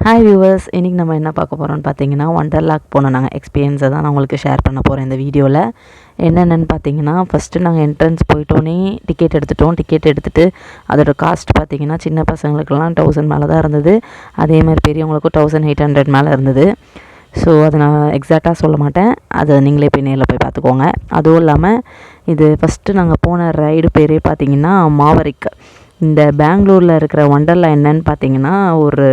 Hi viewers, இன்றைக்கி நம்ம என்ன பார்க்க போகிறோம்னு பார்த்தீங்கன்னா ஒண்டர்லாக் போன நாங்கள் எக்ஸ்பீரியன்ஸை தான் நான் உங்களுக்கு ஷேர் பண்ண போகிறேன் இந்த வீடியோவில். என்னென்னு பார்த்தீங்கன்னா, ஃபஸ்ட்டு நாங்கள் என்ட்ரன்ஸ் போயிட்டோன்னே டிக்கெட் எடுத்துகிட்டு அதோட காஸ்ட் பார்த்தீங்கன்னா சின்ன பசங்களுக்கெல்லாம் 1000 மேலே தான் இருந்தது. அதேமாதிரி பெரியவங்களுக்கும் 1800 மேலே இருந்தது. ஸோ அதை நான் எக்ஸாக்டாக சொல்ல மாட்டேன், அதை நீங்களே போய் நேரில் போய் பார்த்துக்கோங்க. அதுவும் இல்லாமல் இது ஃபஸ்ட்டு நாங்கள் போன ரைடு பேரே பார்த்தீங்கன்னா மாவரிக். இந்த பெங்களூரில் இருக்கிற ஒண்டர்லா என்னன்னு பார்த்தீங்கன்னா ஒரு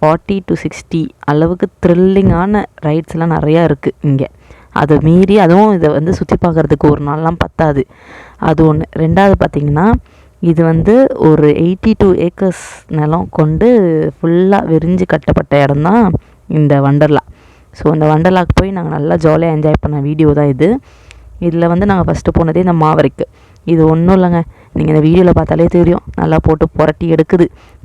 40 to 60 அளவுக்கு த்ரில்லிங்கான ரைட்ஸ்லாம் நிறையா இருக்குது இங்கே. அதை மீறி அதுவும் இதை வந்து சுற்றி பார்க்குறதுக்கு ஒரு நாள்லாம் பத்தாது. அது ஒன்று. ரெண்டாவது பார்த்திங்கன்னா இது வந்து ஒரு 82 acres நிலம் கொண்டு ஃபுல்லாக விரிஞ்சு கட்டப்பட்ட இடம் தான் இந்த வண்டர்லா. ஸோ அந்த வண்டர்லாக்கு போய் நாங்கள் நல்லா ஜாலியாக என்ஜாய் பண்ண வீடியோ தான் இது. இதில் வந்து நாங்கள் ஃபஸ்ட்டு போனதே இந்த மாவரிக்கு. இது ஒன்றும் இல்லைங்க, நீங்கள் இந்த வீடியோவில் பார்த்தாலே தெரியும், நல்லா போட்டு புரட்டி எடுக்குது.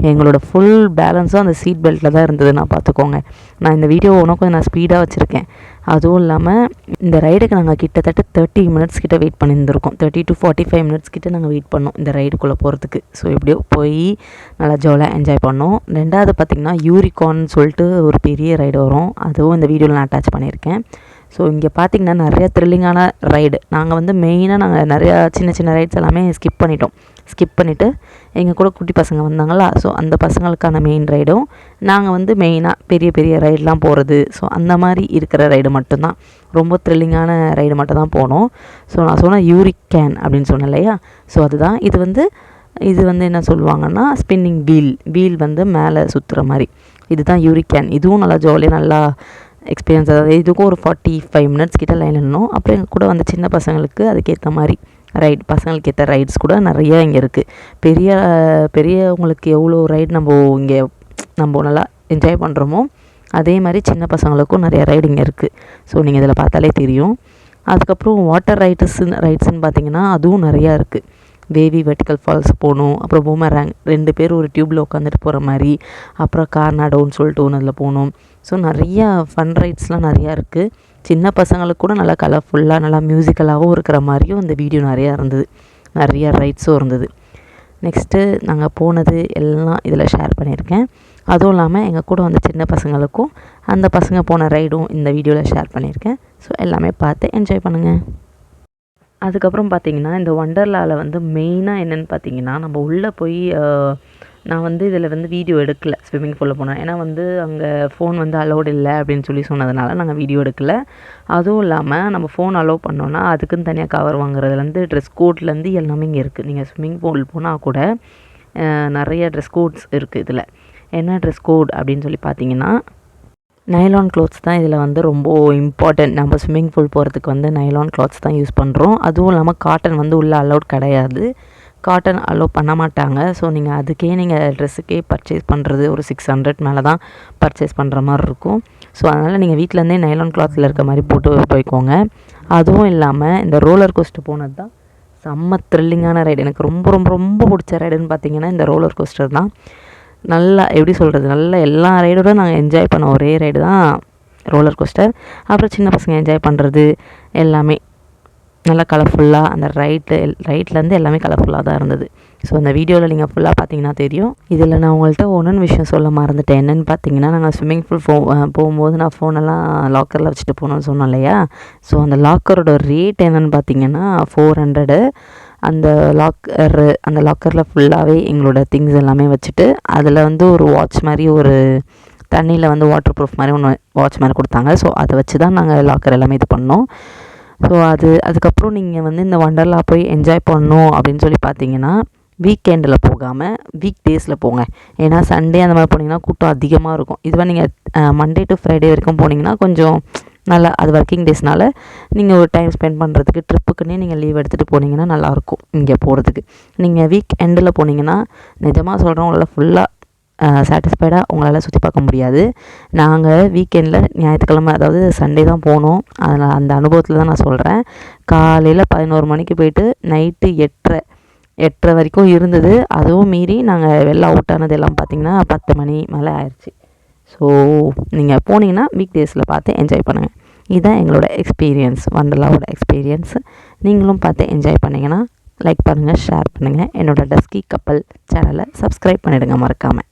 எங்களோட ஃபுல் பேலன்ஸும் அந்த சீட் பெல்ட்டில் தான் இருந்தது. நான் பார்த்துக்கோங்க, நான் இந்த வீடியோ கொஞ்சம் நான் ஸ்பீடாக வச்சுருக்கேன். அதுவும் இல்லாமல் இந்த ரைடுக்கு நாங்கள் கிட்டத்தட்ட 30 minutes கிட்ட வெயிட் பண்ணியிருந்திருக்கோம். 30 to 45 minutes கிட்ட நாங்கள் வெயிட் பண்ணோம் இந்த ரைடுக்குள்ளே போகிறதுக்கு. ஸோ எப்படியோ போய் நல்லா ஜாலியாக என்ஜாய் பண்ணோம். ரெண்டாவது பார்த்திங்கன்னா யூரிகான்னு சொல்லிட்டு ஒரு பெரிய ரைடு வரும், அதுவும் இந்த வீடியோவில் நான் அட்டாச் பண்ணியிருக்கேன். ஸோ இங்கே பார்த்திங்கன்னா நிறையா த்ரில்லிங்கான ரைடு. நாங்கள் வந்து மெயினாக நாங்கள் நிறையா சின்ன சின்ன ரைட்ஸ் எல்லாமே ஸ்கிப் பண்ணிவிட்டு எங்கள் கூட குட்டி பசங்க வந்தாங்களா, ஸோ அந்த பசங்களுக்கான மெயின் ரைடும் நாங்கள் வந்து மெயினாக பெரிய பெரிய ரைடெலாம் போகிறது. ஸோ அந்த மாதிரி இருக்கிற ரைடு மட்டும்தான், ரொம்ப த்ரில்லிங்கான ரைடு மட்டும் தான் போனோம். ஸோ நான் சொன்ன யூரிகேன் அப்படின்னு சொன்னேன் இல்லையா, ஸோ அதுதான். இது வந்து என்ன சொல்லுவாங்கன்னா ஸ்பின்னிங் வீல் வந்து மேலே சுற்றுற மாதிரி, இதுதான் யூரிகேன். இதுவும் நல்லா ஜாலியாக நல்லா எக்ஸ்பீரியன்ஸ். அதாவது இதுக்கும் ஒரு 45 minutes கிட்ட லைன் நின்னோம். அப்புறம் எங்கள் கூட வந்து சின்ன பசங்களுக்கு அதுக்கேற்ற மாதிரி பசங்களுக்கு ஏற்ற ரைட்ஸ் கூட நிறையா இங்கே இருக்குது. பெரியவங்களுக்கு எவ்வளோ ரைடு நம்ம நல்லா என்ஜாய் பண்ணுறோமோ அதே மாதிரி சின்ன பசங்களுக்கும் நிறைய ரைடு இங்கே இருக்குது. ஸோ நீங்கள் இதில் பார்த்தாலே தெரியும். அதுக்கப்புறம் வாட்டர் ரைட்ஸ்ன்னு பார்த்தீங்கன்னா அதுவும் நிறையா இருக்குது. வேவி வெர்டிக்கல் ஃபால்ஸ் போகணும், அப்புறம் பூமராங் 2 பேர் ஒரு டியூப்பில் உட்காந்துட்டு போகிற மாதிரி, அப்புறம் கார்னாடோன்னு சொல்லிட்டு ஒன்று அதில் போகணும். ஸோ நிறையா ஃபன் ரைட்ஸ்லாம் நிறையா இருக்குது. சின்ன பசங்களுக்கு கூட நல்லா கலர்ஃபுல்லாக நல்லா மியூசிக்கலாகவும் இருக்கிற மாதிரியும் இந்த வீடியோ நிறையா இருந்தது, நிறையா ரைட்ஸும் இருந்தது. நெக்ஸ்ட்டு நாங்கள் போனது எல்லாம் இதில் ஷேர் பண்ணியிருக்கேன். அதுவும் இல்லாமல் எங்கள் கூட வந்து சின்ன பசங்களுக்கும் அந்த பசங்க போன ரைடும் இந்த வீடியோவில் ஷேர் பண்ணியிருக்கேன். ஸோ எல்லாமே பார்த்து என்ஜாய் பண்ணுங்கள். அதுக்கப்புறம் பார்த்திங்கன்னா இந்த ஒண்டர்லாவில் வந்து மெயினாக என்னென்னு பார்த்தீங்கன்னா, நம்ம உள்ளே போய் நான் வந்து இதில் வந்து வீடியோ எடுக்கலை ஸ்விம்மிங் பூலில் போனேன். ஏன்னா வந்து அங்கே ஃபோன் வந்து அலோடு இல்லை அப்படின்னு சொன்னதுனால நாங்கள் வீடியோ எடுக்கலை. அதுவும் இல்லாமல் நம்ம ஃபோன் அலோவ் பண்ணோன்னா அதுக்குன்னு தனியாக கவர் வாங்குறதுலேருந்து ட்ரெஸ் கோட்லேருந்து எல்லாமே இங்கே இருக்குது. நீங்கள் ஸ்விம்மிங் பூல் போனால் கூட நிறைய ட்ரெஸ் கோட்ஸ் இருக்குது இதில். என்ன ட்ரெஸ் கோட் அப்படின்னு பார்த்தீங்கன்னா, நைலான் க்ளாத்ஸ் தான் இதில் வந்து ரொம்ப இம்பார்ட்டன்ட். நம்ம ஸ்விம்மிங் பூல் போகிறதுக்கு வந்து நைலான் க்ளாத்ஸ் தான் யூஸ் பண்ணுறோம். அதுவும் இல்லாமல் காட்டன் வந்து உள்ளே அலோட் கிடையாது, காட்டன் அலோவ் பண்ண மாட்டாங்க. ஸோ நீங்கள் ட்ரெஸ்ஸுக்கே பர்ச்சேஸ் பண்ணுறது ஒரு 600 மேலே தான் பர்ச்சேஸ் பண்ணுற மாதிரி இருக்கும். ஸோ அதனால் நீங்கள் வீட்டிலேருந்தே நைலான் கிளாத்தில் இருக்க மாதிரி போட்டு போய்க்கோங்க. அதுவும் இல்லாமல் இந்த ரோலர் கோஸ்டர் போனது தான் செம்ம த்ரில்லிங்கான ரைடு. எனக்கு ரொம்ப ரொம்ப ரொம்ப பிடிச்ச ரைடுன்னு பார்த்தீங்கன்னா இந்த ரோலர் கோஸ்டர் தான். நல்லா எப்படி சொல்கிறது, நல்லா எல்லா ரைடோட நாங்கள் என்ஜாய் பண்ண ஒரே ரைடு தான் ரோலர் கோஸ்டர். அப்புறம் சின்ன பசங்க என்ஜாய் பண்ணுறது எல்லாமே நல்லா கலர்ஃபுல்லாக, அந்த ரைட்லேருந்து எல்லாமே கலர்ஃபுல்லாக தான் இருந்தது. ஸோ அந்த வீடியோவில் நீங்கள் ஃபுல்லாக பார்த்தீங்கன்னா தெரியும். இதில் நான் உங்கள்கிட்ட ஒன்று விஷயம் சொல்ல மறந்துட்டேன். என்னென்னு பார்த்தீங்கன்னா, நாங்கள் ஸ்விம்மிங் பூல் போகும்போது நான் ஃபோனெல்லாம் லாக்கரில் வச்சுட்டு போகணுன்னு சொன்னோம் இல்லையா. ஸோ அந்த லாக்கரோட ரேட் என்னென்னு பார்த்தீங்கன்னா 400. அந்த லாக்கரில் ஃபுல்லாகவே எங்களோட திங்ஸ் எல்லாமே வச்சுட்டு அதில் வந்து ஒரு வாட்ச் மாதிரி, ஒரு தண்ணியில் வந்து வாட்டர் ப்ரூஃப் மாதிரி ஒன்று வாட்ச் மாதிரி கொடுத்தாங்க. ஸோ அதை வச்சு தான் நாங்கள் லாக்கர் எல்லாமே இது பண்ணோம். ஸோ அதுக்கப்புறம் நீங்கள் வந்து இந்த ஒண்டர்லா போய் என்ஜாய் பண்ணணும் அப்படின்னு பார்த்தீங்கன்னா வீக்கெண்டில் போகாமல் வீக் டேஸில் போங்க. ஏன்னா சண்டே அந்த மாதிரி போனீங்கன்னா கூட்டம் அதிகமாக இருக்கும். இதுவே நீங்கள் மண்டே டு ஃப்ரைடே வரைக்கும் போனீங்கன்னா கொஞ்சம் நல்லா, அது ஒர்க்கிங் டேஸ்னால் நீங்கள் ஒரு டைம் ஸ்பெண்ட் பண்ணுறதுக்கு ட்ரிப்புக்குன்னே நீங்கள் லீவ் எடுத்துகிட்டு போனீங்கன்னா நல்லாயிருக்கும் இங்கே போகிறதுக்கு. நீங்கள் வீக் எண்டில் போனீங்கன்னா நிஜமாக சொல்கிறேன், உங்களால் ஃபுல்லாக சாட்டிஸ்ஃபைடாக உங்களால் சுற்றி பார்க்க முடியாது. நாங்கள் வீக்கெண்டில் ஞாயிற்றுக்கிழமை அதாவது சண்டே தான் போனோம். அதில் அந்த அனுபவத்தில் தான் நான் சொல்கிறேன். காலையில் 11 மணிக்கு போயிட்டு நைட்டு 8:30 வரைக்கும் இருந்தது. அதுவும் மீறி நாங்கள் வெளில அவுட் ஆனது எல்லாம் பார்த்திங்கன்னா 10 மணி மேலே ஆயிடுச்சு. ஸோ நீங்கள் போனீங்கன்னா வீக் டேஸில் பார்த்து என்ஜாய் பண்ணுங்கள். இதுதான் எங்களோட எக்ஸ்பீரியன்ஸ், வண்டர்லாவோட எக்ஸ்பீரியன்ஸ். நீங்களும் பார்த்து என்ஜாய் பண்ணிங்கன்னா லைக் பண்ணுங்கள், ஷேர் பண்ணுங்கள். என்னோடய டஸ்கி கப்பல் சேனலை சப்ஸ்கிரைப் பண்ணிவிடுங்க மறக்காமல்.